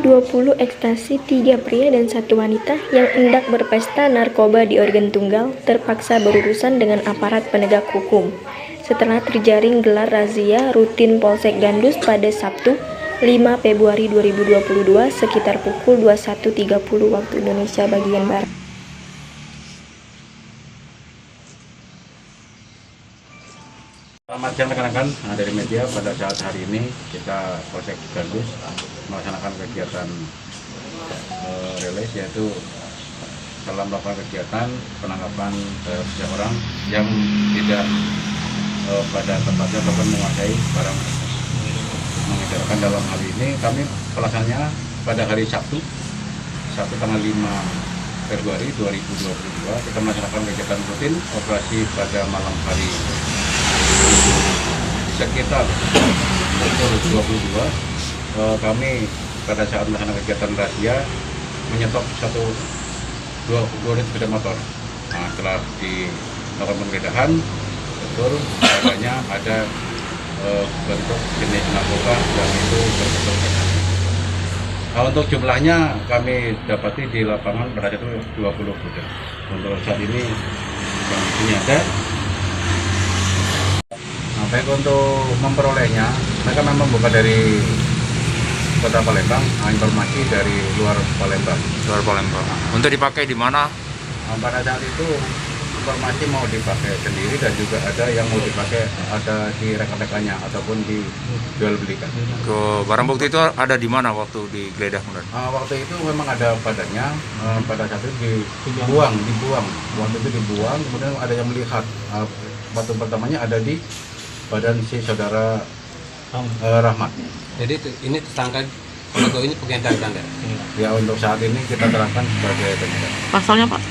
20 ekstasi 3 pria dan 1 wanita yang hendak berpesta narkoba di organ tunggal terpaksa berurusan dengan aparat penegak hukum setelah terjaring gelar razia rutin Polsek Gandus pada Sabtu 5 Februari 2022 sekitar pukul 21.30 waktu Indonesia bagian Barat. Selamat siang rekan-rekan dari media. Pada saat hari ini kita Polsek Gandus melaksanakan kegiatan relay, yaitu dalam melakukan kegiatan penangkapan seseorang yang tidak pada tempatnya ataupun menguasai barang mengedarkan. Dalam hal ini kami pelaksananya pada hari Sabtu tanggal 5 Februari 2022 kita melaksanakan kegiatan rutin operasi pada malam hari sekitar pukul 22. Kami pada saat melaksanakan kegiatan razia menyetop dua unit sepeda motor. Nah, setelah dilakukan penggeledahan, betul adanya ada bentuk jenis narkoba dan itu berbentuk ekstasi. Nah, untuk jumlahnya kami dapati di lapangan pada itu 20 butir. Untuk saat ini kondisinya ada. Baik, untuk memperolehnya, mereka memang bukan dari Kota Palembang, informasi dari luar Palembang. Untuk dipakai di mana? Pada saat itu informasi mau dipakai sendiri dan juga ada yang mau dipakai ada di rekan-rekannya ataupun dijual belikan. Ke barang bukti itu ada di mana waktu digeledah kemudian? Waktu itu memang ada padanya, pada saat itu dibuang. Waktu itu dibuang, kemudian ada yang melihat. Waktu pertamanya ada di badan si saudara Rahmat. Jadi ini tersangka pelaku ini pengedar kan? Ya, untuk saat ini kita terapkan sebagai pengedar. Pasalnya Pak?